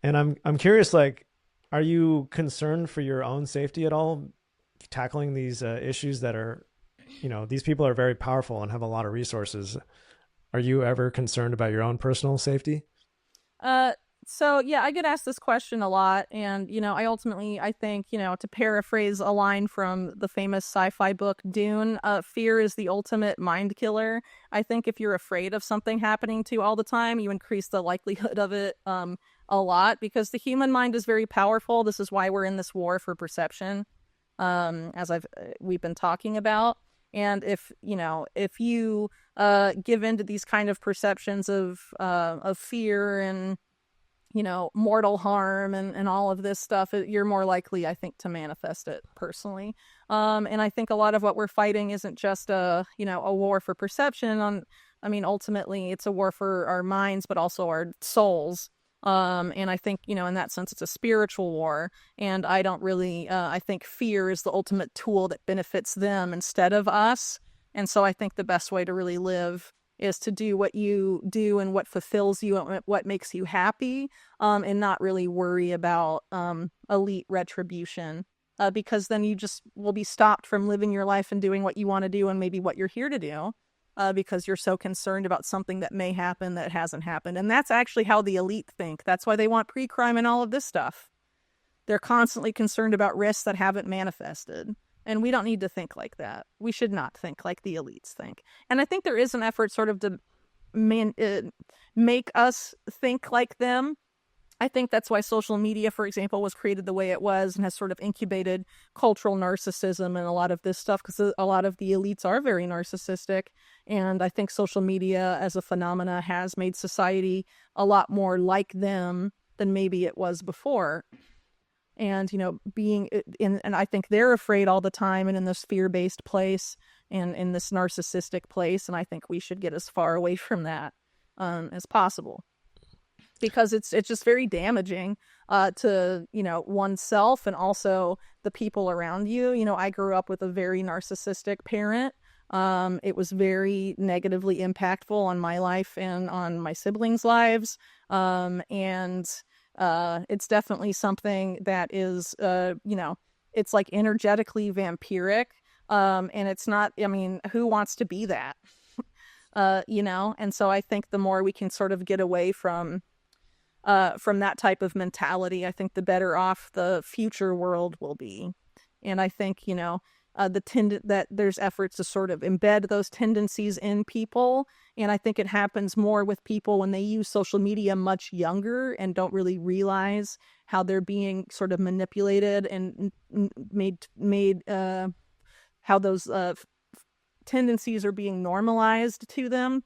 And I'm curious, like, are you concerned for your own safety at all, tackling these issues that are, these people are very powerful and have a lot of resources. Are you ever concerned about your own personal safety? Uh, so yeah, I get asked this question a lot, and I think, to paraphrase a line from the famous sci-fi book Dune, fear is the ultimate mind killer. I think if you're afraid of something happening to you all the time, you increase the likelihood of it a lot, because the human mind is very powerful. This is why we're in this war for perception, as I've we've been talking about. And if you give into these kind of perceptions of fear and mortal harm and all of this stuff, you're more likely, I think, to manifest it personally. And I think a lot of what we're fighting isn't just a war for perception. Ultimately, it's a war for our minds, but also our souls. And I think, in that sense, it's a spiritual war. And I don't really, I think fear is the ultimate tool that benefits them instead of us. And so I think the best way to really live is to do what you do and what fulfills you and what makes you happy, and not really worry about elite retribution. Because then you just will be stopped from living your life and doing what you want to do and maybe what you're here to do, because you're so concerned about something that may happen that hasn't happened. And that's actually how the elite think. That's why they want pre-crime and all of this stuff. They're constantly concerned about risks that haven't manifested. And we don't need to think like that. We should not think like the elites think. And I think there is an effort sort of to make us think like them. I think that's why social media, for example, was created the way it was and has sort of incubated cultural narcissism and a lot of this stuff, because a lot of the elites are very narcissistic. And I think social media as a phenomena has made society a lot more like them than maybe it was before. And being in, and I think they're afraid all the time and in this fear-based place and in this narcissistic place. And I think we should get as far away from that as possible, because it's just very damaging to oneself and also the people around you. I grew up with a very narcissistic parent. It was very negatively impactful on my life and on my siblings' lives. And it's definitely something that is, it's like energetically vampiric. And it's not, who wants to be that? And so I think the more we can sort of get away from that type of mentality, I think the better off the future world will be. And I think, that there's efforts to sort of embed those tendencies in people. And I think it happens more with people when they use social media much younger and don't really realize how they're being sort of manipulated and made how those tendencies are being normalized to them,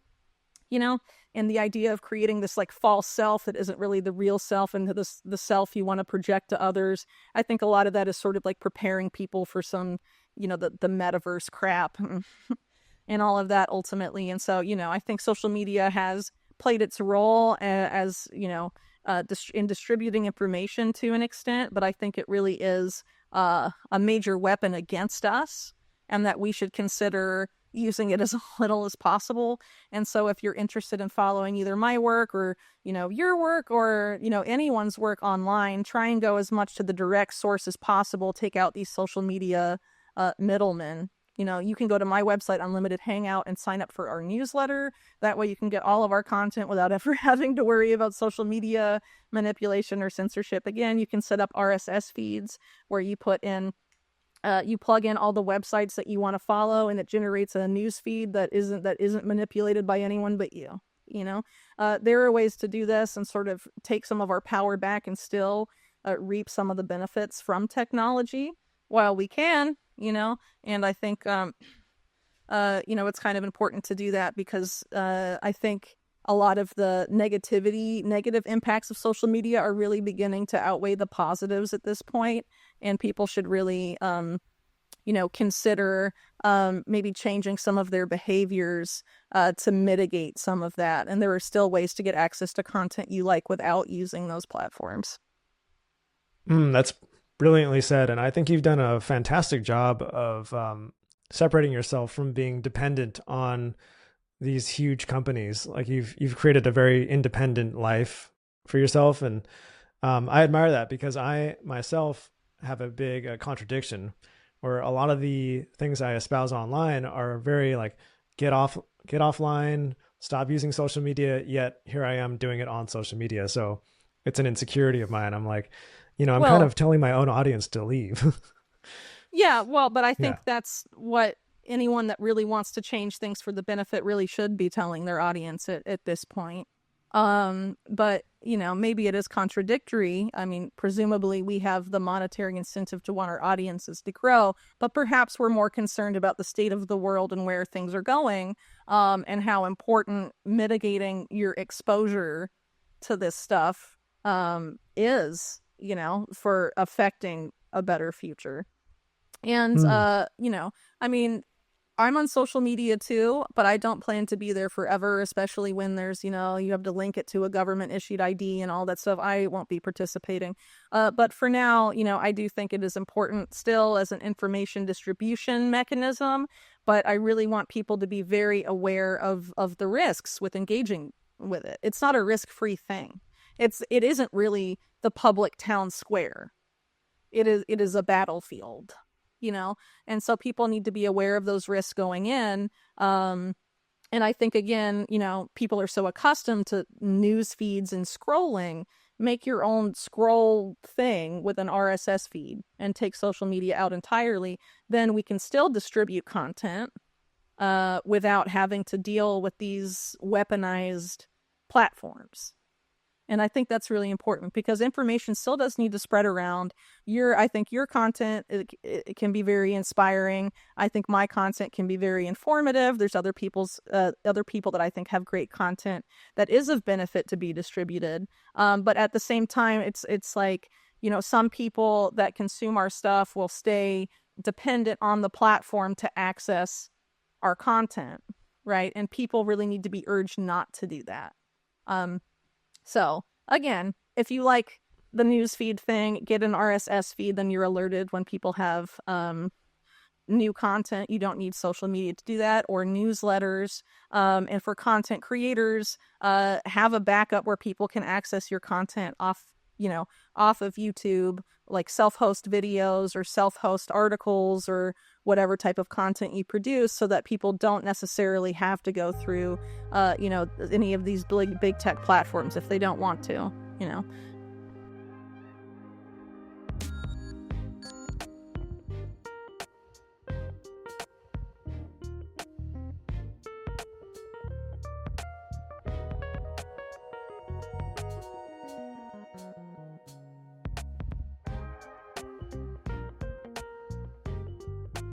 and the idea of creating this like false self that isn't really the real self and the self you want to project to others. I think a lot of that is sort of like preparing people for some, the metaverse crap and all of that ultimately. And so, I think social media has played its role as, in distributing information to an extent, but I think it really is a major weapon against us, and that we should consider using it as little as possible. And so if you're interested in following either my work or, your work or, anyone's work online, try and go as much to the direct source as possible. Take out these social media middlemen. You can go to my website, Unlimited Hangout, and sign up for our newsletter. That way you can get all of our content without ever having to worry about social media manipulation or censorship. Again, you can set up RSS feeds where you put in you plug in all the websites that you want to follow, and it generates a news feed that isn't manipulated by anyone but you. There are ways to do this and sort of take some of our power back and still reap some of the benefits from technology while we can. And I think it's kind of important to do that, because I think a lot of the negative impacts of social media are really beginning to outweigh the positives at this point, and people should really, consider maybe changing some of their behaviors to mitigate some of that. And there are still ways to get access to content you like without using those platforms. That's brilliantly said. And I think you've done a fantastic job of separating yourself from being dependent on these huge companies. Like you've created a very independent life for yourself. And I admire that because I myself have a big contradiction where a lot of the things I espouse online are very like get off, get offline, stop using social media. Yet here I am doing it on social media. So it's an insecurity of mine. I'm like, I'm kind Well, of telling my own audience to leave. yeah, well, but I Yeah. think that's what anyone that really wants to change things for the benefit really should be telling their audience at this point. But maybe it is contradictory. I mean, presumably we have the monetary incentive to want our audiences to grow, but perhaps we're more concerned about the state of the world and where things are going, and how important mitigating your exposure to this stuff is, for affecting a better future. And Hmm. I mean, I'm on social media too, but I don't plan to be there forever, especially when there's, you have to link it to a government issued ID and all that stuff. I won't be participating. But for now, I do think it is important still as an information distribution mechanism, but I really want people to be very aware of the risks with engaging with it. It's not a risk-free thing. It isn't really the public town square. It is a battlefield, you know and so people need to be aware of those risks going in. And I think, again, people are so accustomed to news feeds and scrolling. Make your own scroll thing with an RSS feed and take social media out entirely. Then we can still distribute content without having to deal with these weaponized platforms. And I think that's really important because information still does need to spread around. I think your content, it can be very inspiring. I think my content can be very informative. There's other people that I think have great content that is of benefit to be distributed. But at the same time, it's like, some people that consume our stuff will stay dependent on the platform to access our content, right? And people really need to be urged not to do that. Um, so, again, if you like the newsfeed thing, get an RSS feed, then you're alerted when people have new content. You don't need social media to do that, or newsletters. And for content creators, have a backup where people can access your content off of YouTube, like self-host videos or self-host articles or whatever type of content you produce, so that people don't necessarily have to go through any of these big tech platforms if they don't want to.